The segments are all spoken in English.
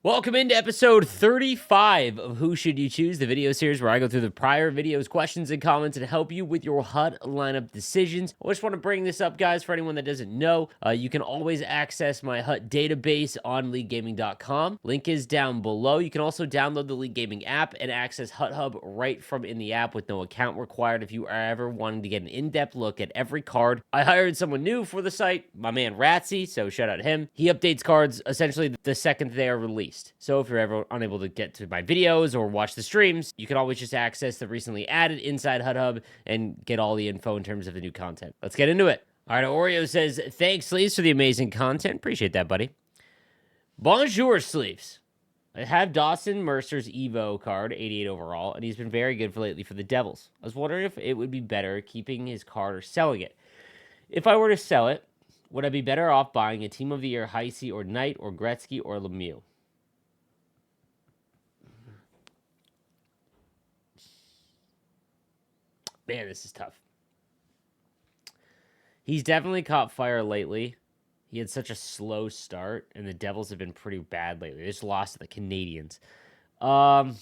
Welcome into episode 35 of Who Should You Choose, the video series where I go through the prior videos, questions, and comments and help you with your HUT lineup decisions. I just want to bring this up, guys, for anyone that doesn't know. You can always access my HUT database on LeagueGaming.com. Link is down below. You can also download the League Gaming app and access HUT Hub right from in the app with no account required if you are ever wanting to get an in-depth look at every card. I hired someone new for the site, my man Ratsy, so shout out to him. He updates cards essentially the second they are released. So if you're ever unable to get to my videos or watch the streams, you can always just access the recently added Inside HUT Hub and get all the info in terms of the new content. Let's get into it. All right, Oreo says, thanks, Sleeves, for the amazing content. Appreciate that, buddy. Bonjour, Sleeves. I have Dawson Mercer's Evo card, 88 overall, and he's been very good lately for the Devils. I was wondering if it would be better keeping his card or selling it. If I were to sell it, would I be better off buying a Team of the Year Heisey or Knight or Gretzky or Lemieux? Man, this is tough. He's definitely caught fire lately. He had such a slow start, and the Devils have been pretty bad lately. They just lost to the Canadians. But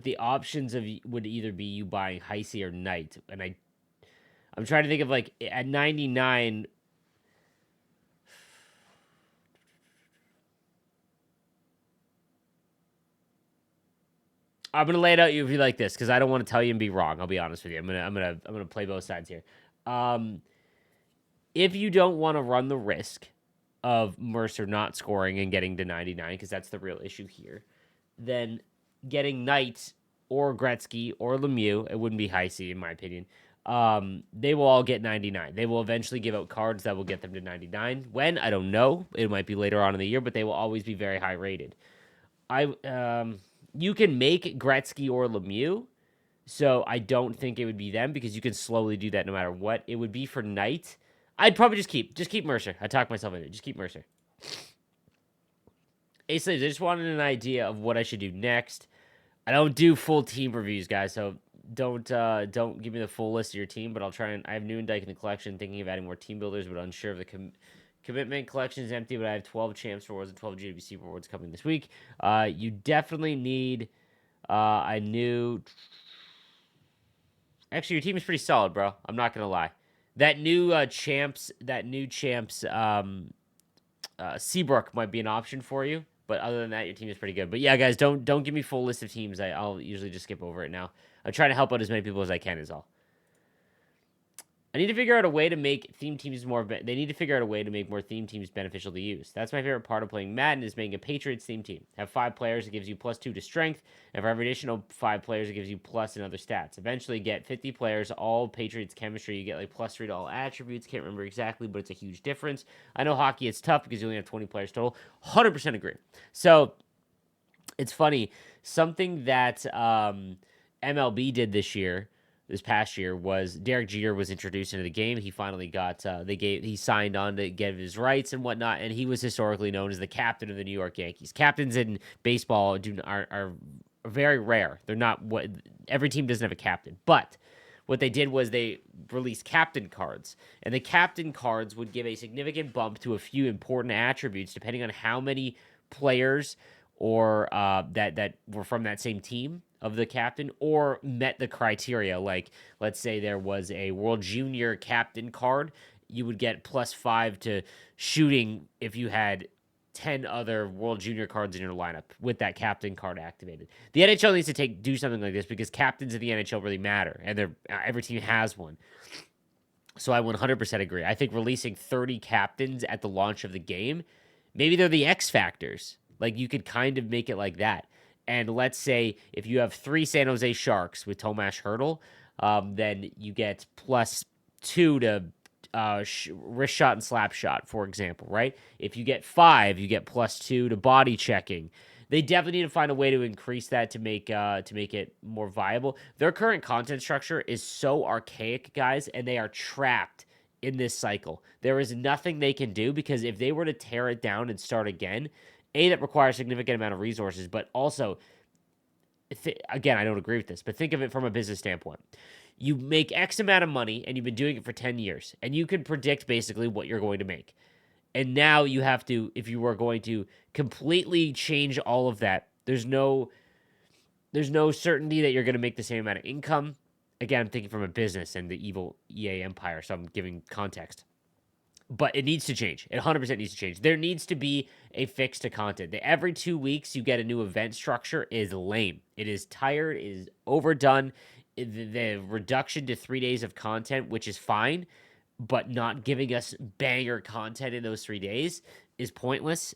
the options would either be you buying Heisey or Knight, and I'm trying to think of like at 99. I'm gonna lay it out you if you like this because I don't want to tell you and be wrong. I'll be honest with you. I'm gonna play both sides here. If you don't want to run the risk of Mercer not scoring and getting to 99, because that's the real issue here, then getting Knight or Gretzky or Lemieux, it wouldn't be Heisey in my opinion. They will all get 99. They will eventually give out cards that will get them to 99. When? I don't know. It might be later on in the year, but they will always be very high rated. You can make Gretzky or Lemieux, so I don't think it would be them because you can slowly do that no matter what. It would be for Knight. I'd probably just keep Mercer. I talked myself into it. Just keep Mercer. Hey, Slaves, I just wanted an idea of what I should do next. I don't do full team reviews, guys, so don't give me the full list of your team, but I'll try and I have Newendike in the collection, thinking of adding more team builders, but unsure of the commitment. Collection is empty, but I have 12 champs rewards and 12 GWC rewards coming this week. You definitely need a new. Actually, your team is pretty solid, bro. I'm not gonna lie. That new champs, Seabrook might be an option for you. But other than that, your team is pretty good. But yeah, guys, don't give me full list of teams. I'll usually just skip over it now. I'm trying to help out as many people as I can is all. I need to figure out a way to make theme teams more. They need to figure out a way to make more theme teams beneficial to use. That's my favorite part of playing Madden is making a Patriots theme team. Have 5 players, it gives you +2 to strength, and for every additional 5 players, it gives you plus in other stats. Eventually, get 50 players, all Patriots chemistry. You get like +3 to all attributes. Can't remember exactly, but it's a huge difference. I know hockey it's tough because you only have 20 players total. 100% agree. So it's funny. Something that MLB did this past year was Derek Jeter was introduced into the game. He finally got he signed on to get his rights and whatnot, and he was historically known as the captain of the New York Yankees. Captains in baseball are very rare. They're not what every team doesn't have a captain. But what they did was they released captain cards, and the captain cards would give a significant bump to a few important attributes depending on how many players or that were from that same team of the captain or met the criteria. Like, let's say there was a World Junior captain card, you would get +5 to shooting if you had 10 other World Junior cards in your lineup with that captain card activated. The NHL needs to do something like this because captains in the NHL really matter, and every team has one. So I 100% agree. I think releasing 30 captains at the launch of the game, maybe they're the X factors. Like, you could kind of make it like that. And let's say if you have 3 San Jose Sharks with Tomas Hertl, then you get +2 to wrist shot and slap shot, for example, right? If you get 5, you get +2 to body checking. They definitely need to find a way to increase that to make it more viable. Their current content structure is so archaic, guys, and they are trapped in this cycle. There is nothing they can do because if they were to tear it down and start again, that requires a significant amount of resources, but also, again, I don't agree with this, but think of it from a business standpoint. You make X amount of money, and you've been doing it for 10 years, and you can predict basically what you're going to make. And now you have to, if you are going to completely change all of that, there's no certainty that you're going to make the same amount of income. Again, I'm thinking from a business and the evil EA empire, so I'm giving context. But it needs to change. It 100% needs to change. There needs to be a fix to content. Every 2 weeks, you get a new event structure is lame. It is tired. It is overdone. The reduction to 3 days of content, which is fine, but not giving us banger content in those 3 days is pointless.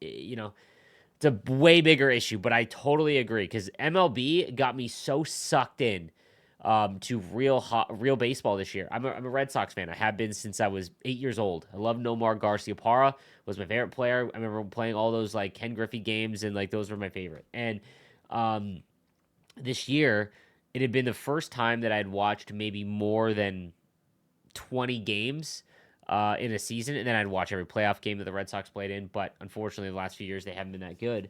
It's a way bigger issue, but I totally agree because MLB got me so sucked in to real baseball this year. I'm a Red Sox fan. I have been since I was 8 years old. I love Nomar Garciaparra. Was my favorite player. I remember playing all those like Ken Griffey games, and like those were my favorite. And this year, it had been the first time that I'd watched maybe more than 20 games in a season, and then I'd watch every playoff game that the Red Sox played in. But unfortunately, the last few years they haven't been that good.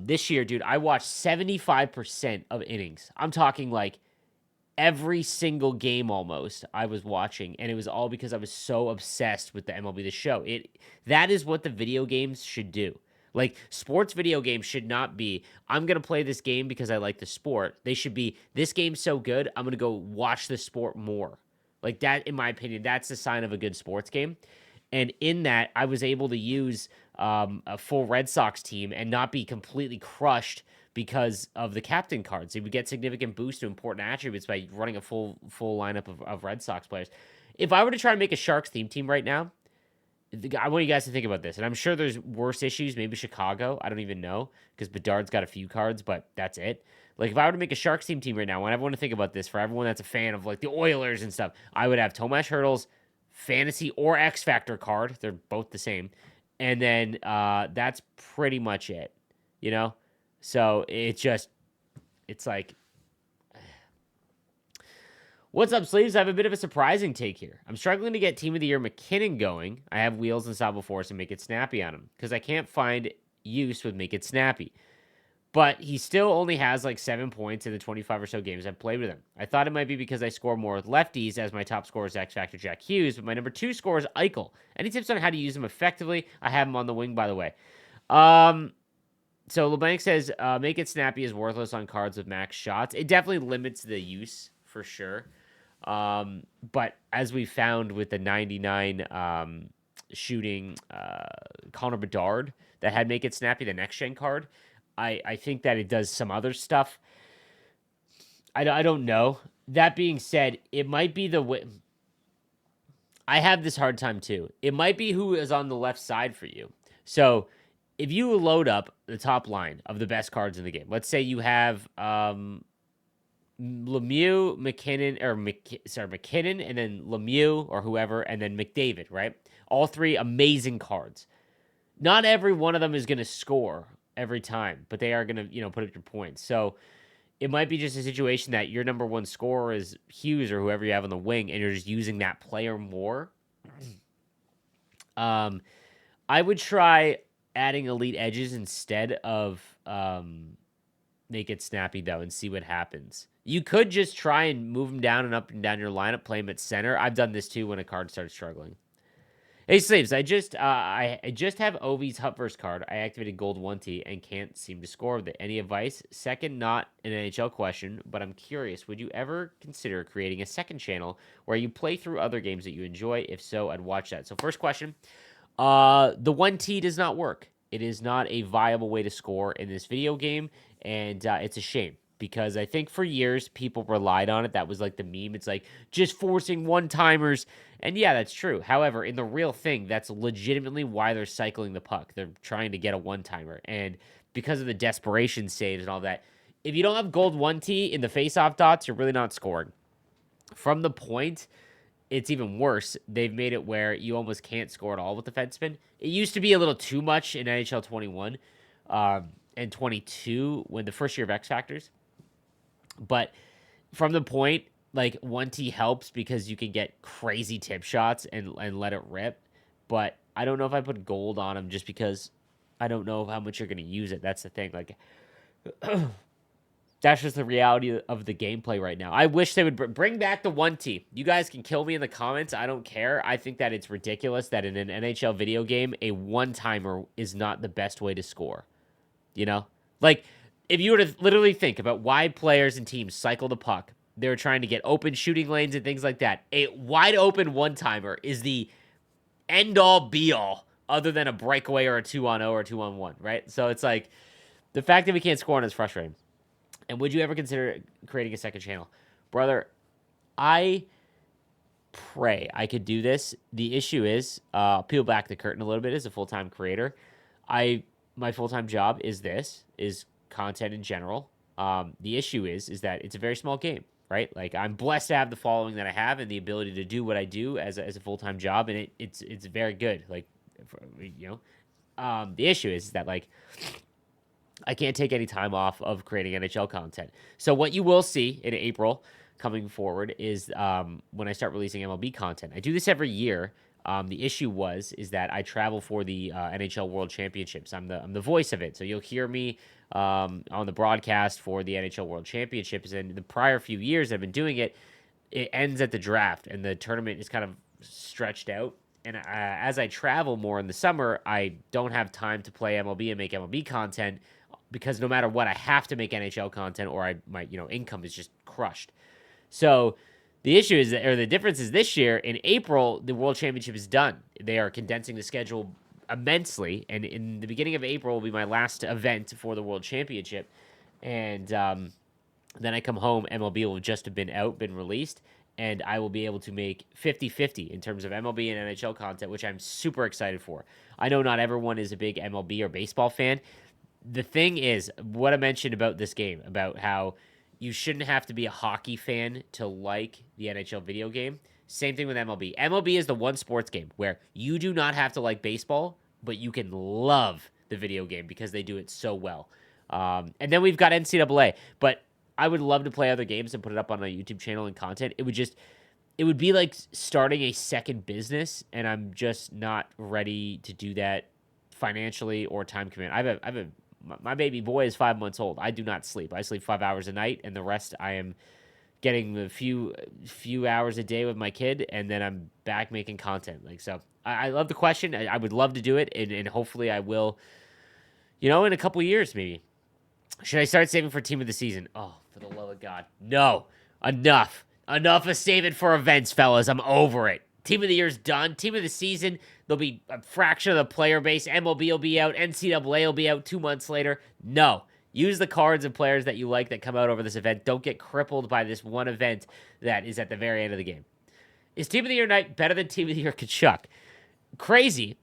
This year, dude, I watched 75% of innings. I'm talking like every single game almost I was watching, and it was all because I was so obsessed with the MLB The Show. That is what the video games should do. Like sports video games should not be, I'm going to play this game because I like the sport. They should be, this game's so good, I'm going to go watch the sport more. Like that, in my opinion, that's the sign of a good sports game. And in that, I was able to use a full Red Sox team and not be completely crushed because of the captain cards. They would get significant boost to important attributes by running a full lineup of Red Sox players. If I were to try to make a Sharks theme team right now, I want you guys to think about this. And I'm sure there's worse issues, maybe Chicago. I don't even know because Bedard's got a few cards, but that's it. Like, if I were to make a Sharks team right now, I want everyone to think about this. For everyone that's a fan of, like, the Oilers and stuff, I would have Tomas Hertl's Fantasy or X Factor card. They're both the same. And then that's pretty much it, you know? So it's like, what's up, sleeves? I have a bit of a surprising take here. I'm struggling to get Team of the Year McKinnon going. I have Wheels and Salvo Force and Make It Snappy on him because I can't find use with Make It Snappy. But he still only has like 7 points in the 25 or so games I've played with him. I thought it might be because I score more with lefties, as my top scorer is X Factor Jack Hughes, but my number 2 scorer is Eichel. Any tips on how to use him effectively? I have him on the wing, by the way. So LeBlanc says, Make It Snappy is worthless on cards with max shots. It definitely limits the use, for sure. But as we found with the 99 shooting Connor Bedard that had Make It Snappy, the next gen card, I think that it does some other stuff. I don't know. That being said, it might be the way. I have this hard time too. It might be who is on the left side for you. So if you load up the top line of the best cards in the game, let's say you have Lemieux, McKinnon, McKinnon, and then Lemieux or whoever, and then McDavid, right? All three amazing cards. Not every one of them is going to score every time, but they are going to, put up your points. So it might be just a situation that your number one scorer is Hughes or whoever you have on the wing, and you're just using that player more. I would try adding elite edges instead of Make It Snappy, though, and see what happens. You could just try and move him down and up and down your lineup, play him at center. I've done this too when a card starts struggling. Hey, Slaves, I just have Ovi's Hupverse card. I activated Gold 1T and can't seem to score with it. Any advice? Second, not an NHL question, but I'm curious. Would you ever consider creating a second channel where you play through other games that you enjoy? If so, I'd watch that. So first question, the 1T does not work. It is not a viable way to score in this video game, and it's a shame. Because I think for years, people relied on it. That was like the meme. It's like, just forcing one-timers. And yeah, that's true. However, in the real thing, that's legitimately why they're cycling the puck. They're trying to get a one-timer. And because of the desperation saves and all that, if you don't have gold 1T in the face-off dots, you're really not scoring. From the point, it's even worse. They've made it where you almost can't score at all with the defenseman. It used to be a little too much in NHL 21 and 22 when the first year of X Factors. But from the point, like 1T helps because you can get crazy tip shots and let it rip. But I don't know if I put gold on them just because I don't know how much you're going to use it. That's the thing. Like, That's just the reality of the gameplay right now. I wish they would bring back the one team. You guys can kill me in the comments. I don't care. I think that it's ridiculous that in an NHL video game, a one timer is not the best way to score. You know, like if you were to literally think about why players and teams cycle the puck, they're trying to get open shooting lanes and things like that. A wide open one timer is the end all be all, other than a breakaway or a 2-on-0 or a 2-on-1, right? So it's like the fact that we can't score on is frustrating. And would you ever consider creating a second channel? Brother, I pray I could do this. The issue is, peel back the curtain a little bit as a full-time creator. My full-time job is content in general. The issue is that it's a very small game, right? Like I'm blessed to have the following that I have and the ability to do what I do as a full-time job, and it's very good. Like, the issue is that like I can't take any time off of creating NHL content. So what you will see in April coming forward is when I start releasing MLB content. I do this every year. The issue is that I travel for the NHL World Championships. I'm the voice of it, so you'll hear me on the broadcast for the NHL World Championships. And the prior few years I've been doing it, it ends at the draft, and the tournament is kind of stretched out. And as I travel more in the summer, I don't have time to play MLB and make MLB content because no matter what, I have to make NHL content, or my income is just crushed. So the issue is, or the difference is, this year in April, the World Championship is done. They are condensing the schedule immensely, and in the beginning of April will be my last event for the World Championship. And then I come home, MLB will just have been released, and I will be able to make 50-50 in terms of MLB and NHL content, which I'm super excited for. I know not everyone is a big MLB or baseball fan. The thing is, what I mentioned about this game, about how you shouldn't have to be a hockey fan to like the NHL video game. Same thing with MLB. MLB is the one sports game where you do not have to like baseball, but you can love the video game because they do it so well. And then we've got NCAA, but I would love to play other games and put it up on a YouTube channel and content. It would be like starting a second business, and I'm just not ready to do that financially or time commitment. My baby boy is 5 months old. I do not sleep. I sleep 5 hours a night, and the rest I am getting a few hours a day with my kid, and then I'm back making content. Like, so I love the question. I would love to do it, and hopefully I will, in a couple years maybe. Should I start saving for team of the season? Oh, for the love of God. No. Enough. Enough of saving for events, fellas. I'm over it. Team of the year's done. Team of the season, there'll be a fraction of the player base. MLB will be out. NCAA will be out 2 months later. No. Use the cards and players that you like that come out over this event. Don't get crippled by this one event that is at the very end of the game. Is Team of the Year night better than Team of the Year Tkachuk? Crazy.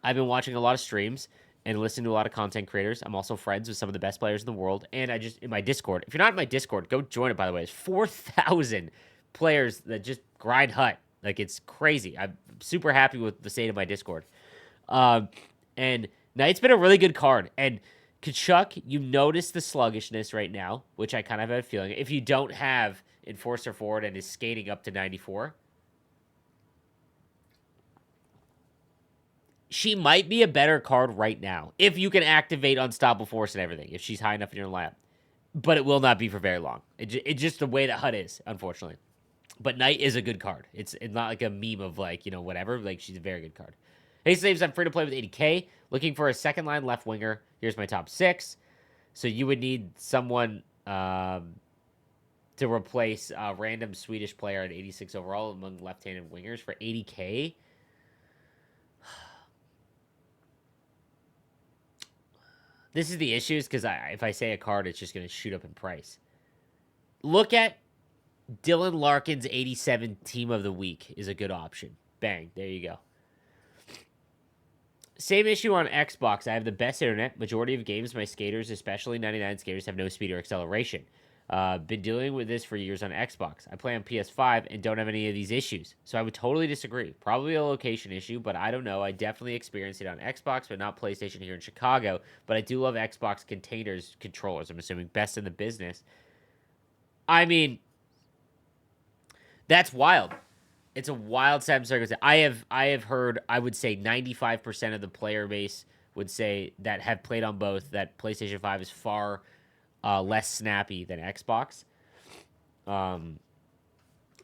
I've been watching a lot of streams and listening to a lot of content creators. I'm also friends with some of the best players in the world. And in my Discord, if you're not in my Discord, go join it, by the way. It's 4,000 players that just grind hut. Like, it's crazy. I'm super happy with the state of my Discord. And Knight's been a really good card. And Tkachuk, you notice the sluggishness right now, which I kind of have a feeling. If you don't have Enforcer forward and is skating up to 94, she might be a better card right now if you can activate Unstoppable Force and everything, if she's high enough in your lineup. But it will not be for very long. It's just the way that HUD is, unfortunately. But Knight is a good card. It's not like a meme of whatever. Like, she's a very good card. Hey, Slaves, I'm free to play with 80K. Looking for a second line left winger. Here's my top 6. So you would need someone to replace a random Swedish player at 86 overall among left-handed wingers for 80K. This is the issue, because if I say a card, it's just going to shoot up in price. Look at Dylan Larkin's 87 Team of the Week is a good option. Bang, there you go. Same issue on Xbox. I have the best internet. Majority of games, my skaters, especially 99 skaters, have no speed or acceleration. Been dealing with this for years on Xbox. I play on PS5 and don't have any of these issues. So I would totally disagree. Probably a location issue, but I don't know. I definitely experienced it on Xbox, but not PlayStation here in Chicago. But I do love Xbox controllers. I'm assuming best in the business. I mean, that's wild. It's a wild set of circumstances. I have heard, I would say 95% of the player base would say that have played on both, that PlayStation 5 is far less snappy than Xbox.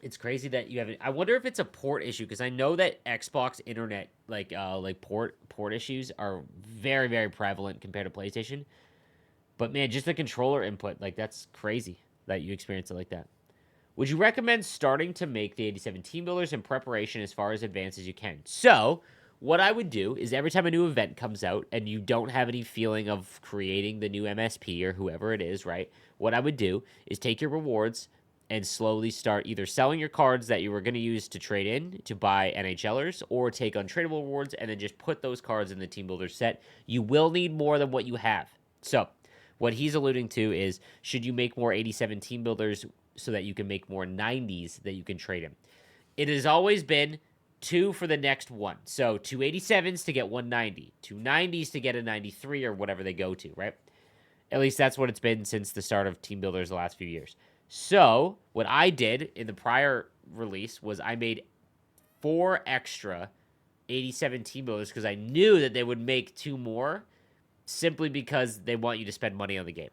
It's crazy that you haven't. I wonder if it's a port issue because I know that Xbox internet like port issues are very very prevalent compared to PlayStation. But man, just the controller input, like that's crazy that you experience it like that. Would you recommend starting to make the 87 team builders in preparation as far as advanced as you can? So, what I would do is every time a new event comes out and you don't have any feeling of creating the new MSP or whoever it is, right? What I would do is take your rewards and slowly start either selling your cards that you were going to use to trade in to buy NHLers or take untradeable rewards and then just put those cards in the team builder set. You will need more than what you have. So, what he's alluding to is should you make more 87 team builders so that you can make more 90s that you can trade in? It has always been 2 for the next one. So 2 87s to get 190, 2 90s to get a 93 or whatever they go to, right? At least that's what it's been since the start of team builders the last few years. So what I did in the prior release was I made 4 extra 87 team builders because I knew that they would make 2 more simply because they want you to spend money on the game.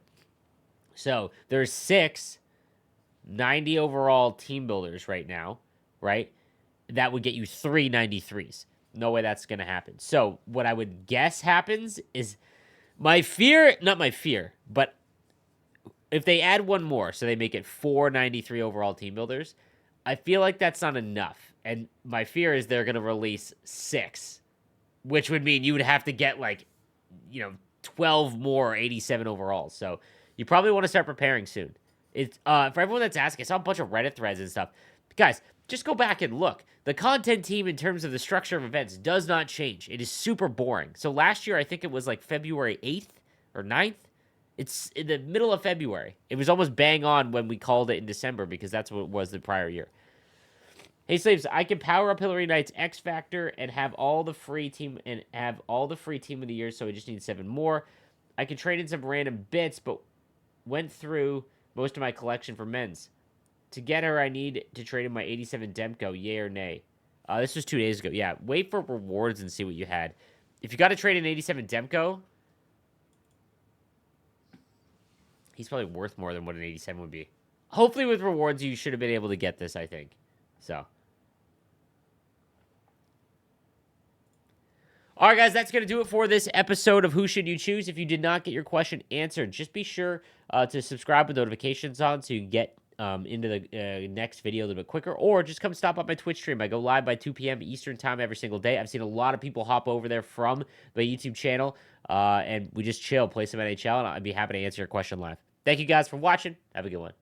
So there's 6 90 overall team builders right now, right? That would get you 3 93s. No way that's going to happen. So what I would guess happens is not my fear, but if they add one more, so they make it 4 93 overall team builders, I feel like that's not enough. And my fear is they're going to release 6, which would mean you would have to get 12 more 87 overall. So you probably want to start preparing soon. It's for everyone that's asking, I saw a bunch of Reddit threads and stuff. Guys, just go back and look. The content team in terms of the structure of events does not change. It is super boring. So last year, I think it was like February 8th or 9th. It's in the middle of February. It was almost bang on when we called it in December because that's what it was the prior year. Hey slaves, I can power up Hillary Knight's X Factor and have all the free team of the year, so I just need 7 more. I can trade in some random bits, but went through most of my collection for men's. To get her, I need to trade in my 87 Demko, yay or nay. This was 2 days ago. Yeah, wait for rewards and see what you had. If you got to trade in 87 Demko, he's probably worth more than what an 87 would be. Hopefully with rewards, you should have been able to get this, I think. So. All right, guys, that's going to do it for this episode of Who Should You Choose. If you did not get your question answered, just be sure to subscribe with notifications on so you can get into the next video a little bit quicker, or just come stop up my Twitch stream. I go live by 2 p.m. Eastern time every single day. I've seen a lot of people hop over there from the YouTube channel, and we just chill, play some NHL, and I'd be happy to answer your question live. Thank you guys for watching. Have a good one.